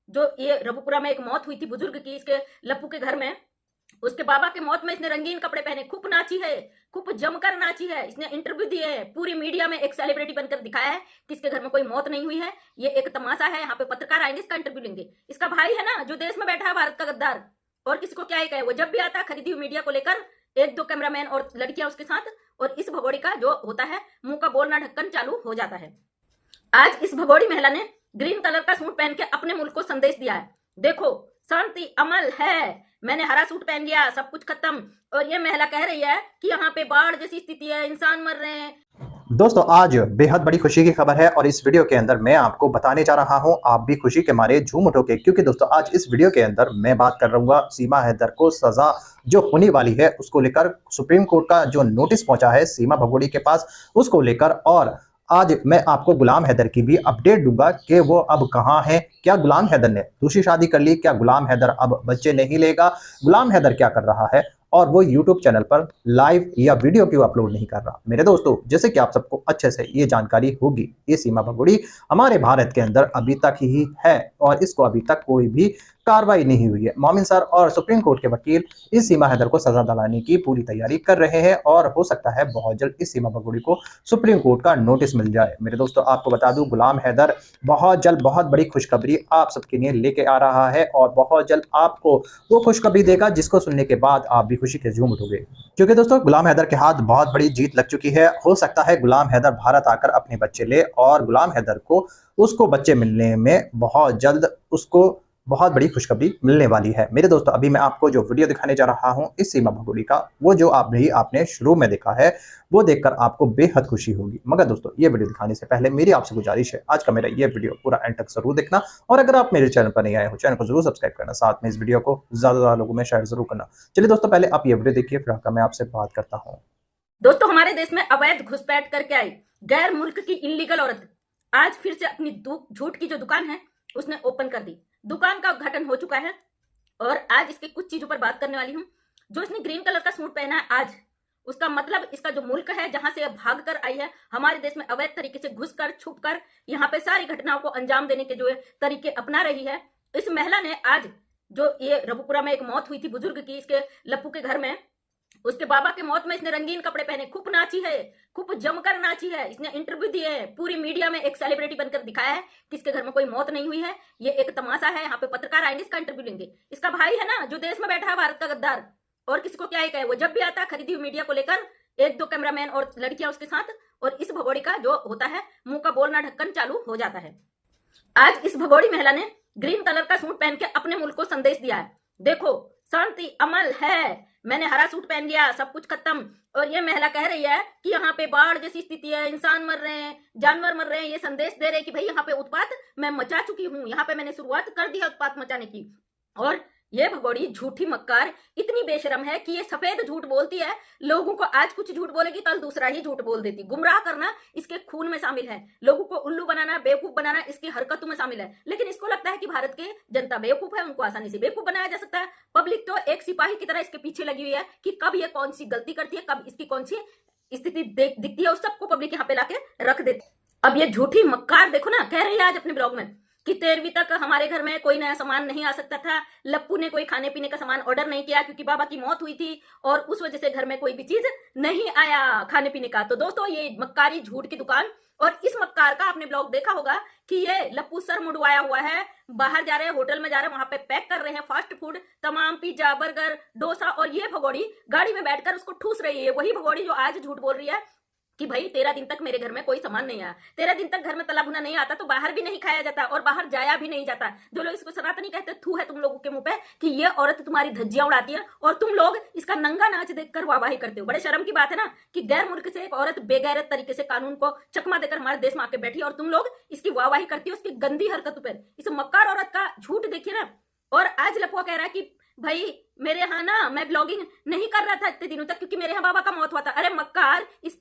जो ये रबुपुरा में एक मौत हुई थी बुजुर्ग की, इसके लप्पू के घर में, उसके बाबा के मौत में इसने रंगीन कपड़े पहने, खूब नाची है, खूब जमकर नाची है, इसने इंटरव्यू दिए है, पूरी मीडिया में एक सेलिब्रिटी बनकर दिखाया है कि इसके घर में कोई मौत नहीं हुई है, ये एक तमाशा है। यहाँ पे पत्रकार आएंगे, इसका इंटरव्यू लेंगे। इसका भाई है ना जो देश में बैठा है, भारत का गद्दार, और किसी को क्या ही कहे, वो जब भी आता है खरीदी हुई मीडिया को लेकर, एक दो कैमरामैन और लड़कियां उसके साथ, और इस भगोड़ी का जो होता है मुंह का बोलना ढक्कन चालू हो जाता है। आज इस भगोड़ी महिला ने ग्रीन कलर का सूट पहन के अपने मुल्क को संदेश दिया है, देखो शांति अमल है, मैंने हरा सूट पहन लिया, सब कुछ खत्म। और ये महिला कह रही है कि यहाँ पे बाढ़ जैसी स्थिति है, इंसान मर रहे हैं। दोस्तों आज बेहद बड़ी खुशी की खबर है और इस वीडियो के अंदर मैं आपको बताने जा रहा हूं, आप भी खुशी के मारे झूम उठोगे, क्योंकि दोस्तों आज इस वीडियो के अंदर मैं बात कर रहूंगा सीमा हैदर को सजा जो होने वाली है उसको लेकर। सुप्रीम कोर्ट का जो नोटिस पहुंचा है सीमा भगोड़ी के पास उसको लेकर, और आज मैं आपको गुलाम हैदर की भी अपडेट दूंगा कि वो अब कहां है। क्या गुलाम हैदर ने दूसरी शादी कर ली? क्या गुलाम हैदर अब बच्चे नहीं लेगा? गुलाम हैदर क्या कर रहा है और वो YouTube चैनल पर लाइव या वीडियो क्यों अपलोड नहीं कर रहा? मेरे दोस्तों, जैसे कि आप सबको अच्छे से ये जानकारी होगी, ये सीमा भगोड़ी हमारे भारत के अंदर अभी तक ही है और इसको अभी तक कोई भी कार्रवाई नहीं हुई है। मोमिन सर और सुप्रीम कोर्ट के वकील इस सीमा हैदर को सजा दिलाने की पूरी तैयारी कर रहे हैं और हो सकता है बहुत जल्द इस सीमा भगोड़ी को सुप्रीम कोर्ट का नोटिस मिल जाए। मेरे दोस्तों, आपको बता दूं, गुलाम हैदर बहुत जल्द बहुत बड़ी खुशखबरी आप सबके लिए लेके आ रहा है और बहुत जल्द आपको वो खुशखबरी देगा जिसको सुनने के बाद आप भी खुशी के झूम उठोगे। क्योंकि दोस्तों गुलाम हैदर के हाथ बहुत बड़ी जीत लग चुकी है। हो सकता है गुलाम हैदर भारत आकर अपने बच्चे ले और गुलाम हैदर को उसको बच्चे मिलने में बहुत जल्द उसको बहुत बड़ी खुशखबरी मिलने वाली है। मेरे दोस्तों, अभी मैं आपको जो वीडियो दिखाने जा रहा हूं इस सीमा भगोड़ी का, वो जो आपने शुरू में देखा है, वो देखकर आपको बेहद खुशी होगी। मगर दोस्तों, ये वीडियो दिखाने से पहले मेरी आपसे गुजारिश है, आज का मेरा ये वीडियो पूरा एंड तक जरूर देखना, और अगर आप मेरे चैनल पर नहीं आए हो, चैनल को जरूर सब्सक्राइब करना, साथ में इस वीडियो को ज्यादा लोगों में शेयर जरूर करना। चलिए दोस्तों, पहले आप ये वीडियो देखिए, फिर आकर मैं आपसे बात करता हूँ। दोस्तों, हमारे देश में अवैध घुसपैठ करके आई गैर मुल्क की इलीगल औरत आज फिर से अपनी झूठ की जो दुकान है उसने ओपन कर दी। दुकान का उद्घाटन हो चुका है और आज इसके कुछ चीजों पर बात करने वाली हूँ। जो इसने ग्रीन कलर का सूट पहना है आज, उसका मतलब इसका जो मुल्क है जहां से भाग कर आई है, हमारे देश में अवैध तरीके से घुसकर छुपकर यहाँ पे सारी घटनाओं को अंजाम देने के जो तरीके अपना रही है। इस महिला ने आज जो ये रबुपुरा में एक मौत हुई थी बुजुर्ग की, इसके लप्पू के घर में, उसके बाबा के मौत में इसने रंगीन कपड़े पहने, खूब नाची है, खूब जमकर नाची है, इसने इंटरव्यू दिए है, पूरी मीडिया में एक सेलिब्रिटी बनकर दिखाया है कि इसके घर में कोई मौत नहीं हुई है, ये एक तमाशा है। यहाँ पे पत्रकार आएंगे, इसका इंटरव्यू लेंगे। इसका भाई है ना जो देश में बैठा है, भारत का गद्दार, और किसी को क्या ही कहे, वो जब भी आता है खरीदी हुई मीडिया को लेकर, एक दो कैमरामैन और लड़कियां उसके साथ, और इस भगोड़ी का जो होता है मुंह का बोलना ढक्कन चालू हो जाता है। आज इस भगोड़ी महिला ने ग्रीन कलर का सूट पहन के अपने मुल्क को संदेश दिया है, देखो शांति अमल है, मैंने हरा सूट पहन लिया, सब कुछ खत्म। और ये महिला कह रही है कि यहाँ पे बाढ़ जैसी स्थिति है, इंसान मर रहे हैं, जानवर मर रहे हैं। ये संदेश दे रहे हैं कि भाई यहाँ पे उत्पात मैं मचा चुकी हूँ, यहाँ पे मैंने शुरुआत कर दी है उत्पात मचाने की। और ये भगोड़ी झूठी मक्कार इतनी बेशरम है कि ये सफेद झूठ बोलती है, लोगों को आज कुछ झूठ बोलेगी कल दूसरा ही झूठ बोल देती। गुमराह करना इसके खून में शामिल है, लोगों को उल्लू बनाना, बेवकूफ बनाना इसकी हरकतों में शामिल है। लेकिन इसको लगता है कि भारत के जनता बेवकूफ है, उनको आसानी से बेवकूफ बनाया जा सकता है। पब्लिक तो एक सिपाही की तरह इसके पीछे लगी हुई है कि कब ये कौन सी गलती करती है, कब इसकी कौन सी स्थिति दिखती है, उस सबको पब्लिक यहाँ पे लाके रख देती। अब ये झूठी मक्कार देखो ना, कह रही है आज अपने ब्लॉग में कि 13वीं तक हमारे घर में कोई नया सामान नहीं आ सकता था, लप्पू ने कोई खाने पीने का सामान ऑर्डर नहीं किया क्योंकि बाबा की मौत हुई थी और उस वजह से घर में कोई भी चीज नहीं आया खाने पीने का। तो दोस्तों, ये मक्कारी झूठ की दुकान, और इस मक्कार का आपने ब्लॉग देखा होगा कि ये लप्पू सर मुड़वाया हुआ है, बाहर जा रहे हैं, होटल में जा रहे हैं, वहां पे पैक कर रहे हैं फास्ट फूड, तमाम पिज्जा बर्गर डोसा, और ये भगोड़ी गाड़ी में बैठकर उसको ठूस रही है। वही भगोड़ी जो आज झूठ बोल रही है कि भाई 13 दिन तक मेरे घर में कोई सामान नहीं आया, 13 दिन तक घर में तला भुना नहीं आता, तो बाहर भी नहीं खाया जाता और बाहर जाया भी नहीं जाता। जो लोग इसको सनातनी कहते, थू है तुम लोगों के मुंह पे कि ये औरत तुम्हारी धज्जियां उड़ाती है और तुम लोग इसका नंगा नाच देखकर वाहवाही करते हो। बड़े शर्म की बात है ना कि गैर मुल्क से एक औरत बेगैरत तरीके से कानून को चकमा देकर हमारे देश में आके बैठी और तुम लोग इसकी वाहवाही करती हो उसकी गंदी हरकतों पर। इस मक्कार औरत का झूठ देखिए ना। और आज लपुआ कह रहा है कि भाई मेरे यहाँ ना मैं ब्लॉगिंग नहीं कर रहा था इतने दिनों तक क्योंकि मेरे यहाँ बाबा का मौत हुआ था। अरे मक्कार, इस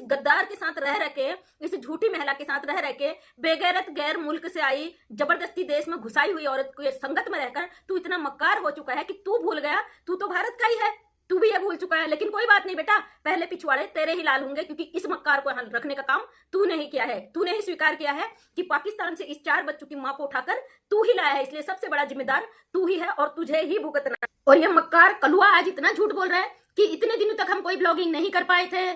गद्दार के साथ रह के, इस झूठी महिला के साथ रह के, बेगैरत गैर मुल्क से आई जबरदस्ती देश में घुसाई हुई औरत को संगत में रहकर तू इतना मक्कार हो चुका है कि तू भूल गया तू तो भारत का ही है। तू भी ये भूल चुका है। लेकिन कोई बात नहीं बेटा, पहले पिछवाड़े तेरे ही लाल होंगे, क्योंकि इस मक्कार को यहाँ रखने का काम तूने ही किया है। तूने ही स्वीकार किया है कि पाकिस्तान से इस 4 बच्चों की मां को उठाकर तू ही लाया है, इसलिए सबसे बड़ा जिम्मेदार तू ही है और तुझे ही भुगतना है। और ये मक्कार कलुआ आज इतना झूठ बोल रहा है कि इतने दिनों तक हम कोई ब्लॉगिंग नहीं कर पाए थे,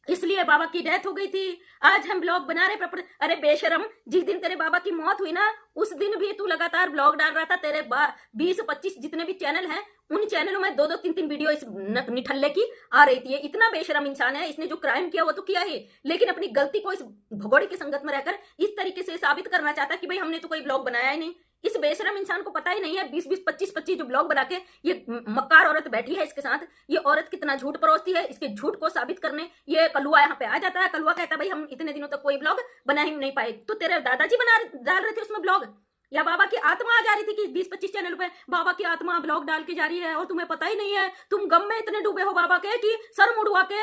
इसलिए बाबा की डेथ हो गई थी, आज हम ब्लॉग बना रहे प्रॉपर। अरे बेशरम, जिस दिन तेरे बाबा की मौत हुई ना, उस दिन भी तू लगातार ब्लॉग डाल रहा था। तेरे 20-25 जितने भी चैनल हैं, उन चैनलों में 2-2, 3-3 वीडियो इस निठल्ले की आ रही थी। ये इतना बेशरम इंसान है, इसने जो क्राइम किया वो तो किया ही, लेकिन अपनी गलती को इस भगोड़े की संगत में रहकर इस तरीके से साबित करना चाहता है कि भाई हमने तो कोई ब्लॉग बनाया ही नहीं। इस बेशरम इंसान को पता ही नहीं है 20-20, 25-25 जो ब्लॉग बना के ये मक्कार औरत बैठी है इसके साथ, ये औरत कितना झूठ परोसती है। इसके झूठ को साबित करने ये कलुआ यहाँ पे आ जाता है। कलुआ कहता है भाई हम इतने दिनों तक कोई ब्लॉग बना ही नहीं पाए। तो तेरे दादाजी डाल रहे थे उसमें ब्लॉग, या बाबा की आत्मा आ जा रही थी कि 20-25 चैनल पे बाबा की आत्मा ब्लॉग डाल के जा रही है और तुम्हें पता ही नहीं है। तुम गम में इतने डूबे हो बाबा के कि सर मुड़वा के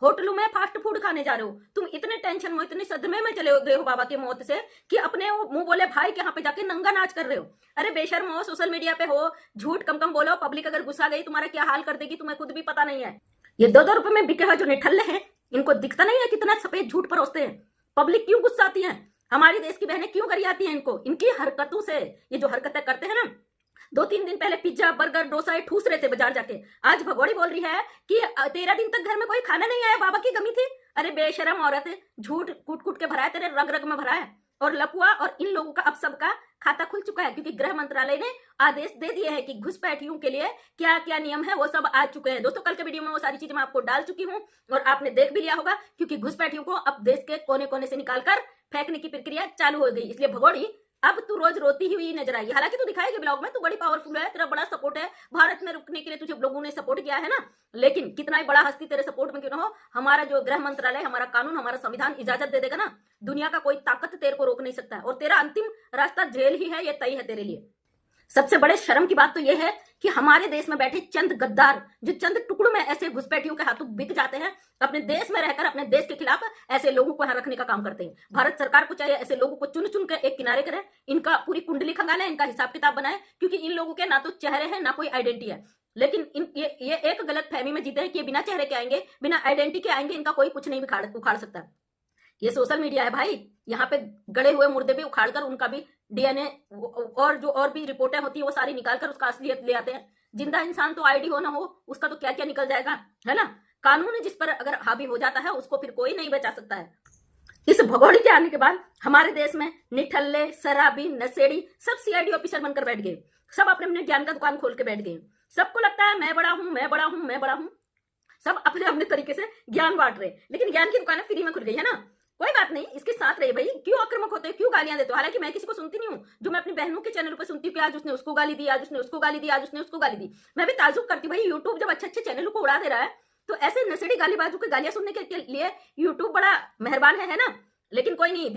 होटलों में फास्ट फूड खाने जा रहे हो। तुम इतने टेंशन में, इतने सदमे में चले गए हो बाबा की मौत से कि अपने वो मुंह बोले भाई के यहाँ पे जाके नंगा नाच कर रहे हो। अरे बेशर्म हो, सोशल मीडिया पे हो, झूठ कम कम बोलो। पब्लिक अगर गुस्सा गई तुम्हारा क्या हाल कर देगी तुम्हें खुद भी पता नहीं है। ये 2-2 रुपए में बिके हुए जो निठल्ले हैं, इनको दिखता नहीं है कितना सफेद झूठ परोसते हैं। पब्लिक क्यों गुस्सा आती है, हमारी देश की बहनें क्यों करी आती हैं इनको, इनकी हरकतों से। ये जो हरकतें करते हैं ना, 2-3 दिन पहले पिज्जा बर्गर डोसा ठूस रहे थे बाजार जाके, आज भगोड़ी बोल रही है कि 13 दिन तक घर में कोई खाना नहीं आया, बाबा की कमी थी। अरे बेशरम औरत, झूठ कूट कूट के भरा है, तेरे रग रग में भरा है। और लपुआ और इन लोगों का अब सबका खाता खुल चुका है, क्योंकि गृह मंत्रालय ने आदेश दे दिए हैं कि घुसपैठियों के लिए क्या क्या नियम है वो सब आ चुके हैं। दोस्तों कल के वीडियो में वो सारी चीजें मैं आपको डाल चुकी हूं और आपने देख भी लिया होगा, क्योंकि घुसपैठियों को अब देश के कोने कोने से निकालकर फेंकने की प्रक्रिया चालू हो गई। इसलिए भगोड़ी अब तू रोज रोती हुई नजर आई। हालांकि तू दिखाएगी ब्लॉग में, तू बड़ी पावरफुल है, तेरा बड़ा सपोर्ट है, भारत में रुकने के लिए तुझे लोगों ने सपोर्ट किया है ना। लेकिन कितना ही बड़ा हस्ती तेरे सपोर्ट में क्यों ना हो, हमारा जो गृह मंत्रालय, हमारा कानून, हमारा संविधान इजाजत दे देगा ना, दुनिया का कोई ताकत तेरे को रोक नहीं सकता है। और तेरा अंतिम रास्ता जेल ही है, ये तय है तेरे लिए। सबसे बड़े शर्म की बात तो यह है कि हमारे देश में बैठे चंद गद्दार, जो चंद टुकड़ों में ऐसे घुसपैठियों के हाथों बिक जाते हैं, अपने देश में रहकर अपने देश के खिलाफ ऐसे लोगों को यहाँ रखने का काम करते हैं। भारत सरकार को चाहिए ऐसे लोगों को चुन चुन कर एक किनारे करे, इनका पूरी कुंडली खंगाले, इनका हिसाब किताब बनाए, क्योंकि इन लोगों के ना तो चेहरे हैं ना कोई आइडेंटिटी है। लेकिन ये एक गलत फहमी में जीते हैं कि ये बिना चेहरे के आएंगे, बिना आइडेंटिटी के आएंगे, इनका कोई कुछ नहीं उखाड़ सकता। ये सोशल मीडिया है भाई, यहाँ पे गड़े हुए मुर्दे भी उखाड़कर उनका भी डीएनए और जो और भी रिपोर्टें होती है वो सारी निकालकर उसका असलियत ले आते हैं। जिंदा इंसान तो आईडी हो ना हो, उसका तो क्या क्या निकल जाएगा, है ना। कानून जिस पर अगर हावी हो जाता है उसको फिर कोई नहीं बचा सकता है। इस भगोड़ी के आने के बाद हमारे देश में निठल्ले, शराबी, नशेड़ी सब सीआईडी ऑफिसर बनकर बैठ गए। सब अपने अपने ज्ञान का दुकान खोल के बैठ गए। सबको लगता है मैं बड़ा हूं, मैं बड़ा हूं, मैं बड़ा हूं। सब अपने अपने तरीके से ज्ञान बांट रहे, लेकिन ज्ञान की दुकानें फ्री में खुल गई है ना। कोई बात नहीं, इसके साथ रहे भाई, क्यों आक्रामक होते हैं, क्यों गालियां देते हो। हालांकि मैं किसी को सुनती नहीं हूँ, जो मैं अपनी बहनों के चैनल पर सुनती हूँ कि आज उसने उसको गाली दी, आज उसने उसको गाली दी, आज उसने उसको गाली दी। मैं भी ताजुब करती हूँ भाई, यूट्यूब जब अच्छे अच्छे चैनलों को उड़ा दे रहा है तो ऐसे नशेड़ी गालीबाजों की गालियां सुनने के लिए यूट्यूब बड़ा मेहरबान है ना। लेकिन कोई नहीं,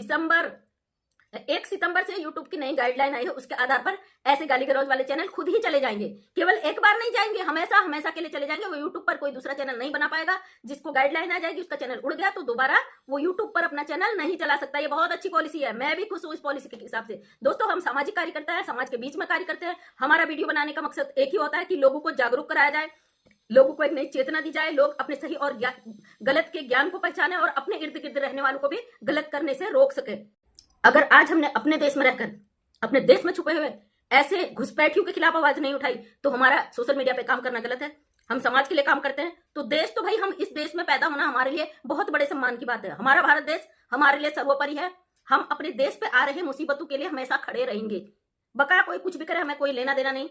1 सितंबर से यूट्यूब की नई गाइडलाइन आई है, उसके आधार पर ऐसे गाली गलौज वाले चैनल खुद ही चले जाएंगे। केवल एक बार नहीं जाएंगे, हमेशा हमेशा के लिए चले जाएंगे। वो यूट्यूब पर कोई दूसरा चैनल नहीं बना पाएगा। जिसको गाइडलाइन आ जाएगी, उसका चैनल उड़ गया तो दोबारा वो यूट्यूब पर अपना चैनल नहीं चला सकता। ये बहुत अच्छी पॉलिसी है, मैं भी खुश हूँ इस पॉलिसी के हिसाब से। दोस्तों हम सामाजिक कार्य करते हैं, समाज के बीच में कार्य करते हैं। हमारा वीडियो बनाने का मकसद एक ही होता है कि लोगों को जागरूक कराया जाए, लोगों को एक नई चेतना दी जाए, लोग अपने सही और गलत के ज्ञान को पहचाने और अपने इर्द गिर्द रहने वालों को भी गलत करने से रोक सके। अगर आज हमने अपने देश में रहकर, अपने देश में छुपे हुए ऐसे घुसपैठियों के खिलाफ आवाज नहीं उठाई तो हमारा सोशल मीडिया पे काम करना गलत है। हम समाज के लिए काम करते हैं तो देश तो भाई, हम इस देश में पैदा होना हमारे लिए बहुत बड़े सम्मान की बात है। हमारा भारत देश हमारे लिए सर्वोपरि है। हम अपने देश पे आ रहे मुसीबतों के लिए हमेशा खड़े रहेंगे। बकाया कोई कुछ भी करे, हमें कोई लेना देना नहीं,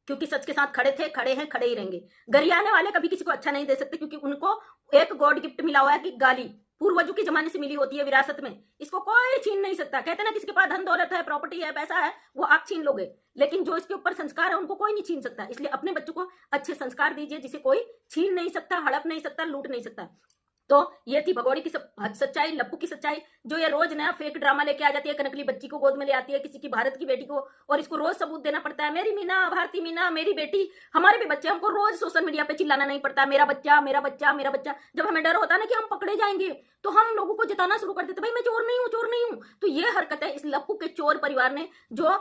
क्योंकि सच के साथ खड़े थे, खड़े हैं, खड़े ही रहेंगे। गरियाने वाले कभी किसी को अच्छा नहीं दे सकते, क्योंकि उनको एक गॉड गिफ्ट मिला हुआ है कि गाली पूर्वजों के जमाने से मिली होती है विरासत में, इसको कोई छीन नहीं सकता। कहते ना, किसी के पास धन दौलत है, प्रॉपर्टी है, पैसा है, वो आप छीन लोगे, लेकिन जो इसके ऊपर संस्कार है उनको कोई नहीं छीन सकता। इसलिए अपने बच्चों को अच्छे संस्कार दीजिए, जिसे कोई छीन नहीं सकता, हड़प नहीं सकता, लूट नहीं सकता। तो ये थी भगोड़ी की सच्चाई, लप्पू की सच्चाई, जो ये रोज नया फेक ड्रामा लेके आ जाती है। कनकली बच्ची को गोद में ले आती है, किसी की भारत की बेटी को, और इसको रोज सबूत देना पड़ता है, मेरी मीना, भारती मीना, मेरी बेटी। हमारे भी बच्चे, हमको रोज सोशल मीडिया पे चिल्लाना नहीं पड़ता, मेरा बच्चा, मेरा बच्चा, मेरा बच्चा। जब हमें डर होता है ना कि हम पकड़े जाएंगे, तो हम लोगों को जताना शुरू कर देते, भाई मैं चोर नहीं हूँ, चोर नहीं हूँ। तो ये हरकत है इस लप्पू के चोर परिवार ने, जो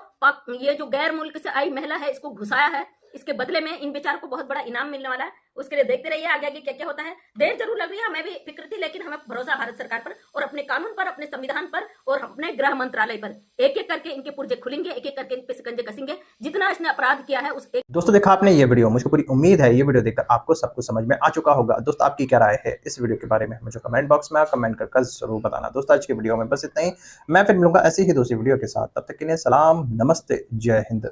ये जो गैर मुल्क से आई महिला है, इसको घुसाया है इसके बदले में इन बेचारों को बहुत बड़ा इनाम मिलने वाला है। उसके लिए देखते रहिए आगे आगे क्या क्या होता है। देर जरूर लग रही है, हमें भी फिक्र थी, लेकिन हमें भरोसा भारत सरकार पर और अपने कानून पर, अपने संविधान पर और अपने गृह मंत्रालय पर। एक एक करके इनके पुर्जे खुलेंगे, एक एक करके इन पे शिकंजे कसेंगे। जितना इसने अपराध किया है उस एक दोस्तों देखा आपने ये वीडियो, मुझे पूरी उम्मीद है ये वीडियो देखकर आपको सब कुछ समझ में आ चुका होगा। दोस्तों आपकी क्या राय है इस वीडियो के बारे में मुझे कमेंट बॉक्स में कमेंट कर जरूर बताना। दोस्तों आज की वीडियो में बस इतना ही, मैं फिर मिलूंगा ऐसी ही दूसरी वीडियो के साथ। तब तक के लिए सलाम, नमस्ते, जय हिंद।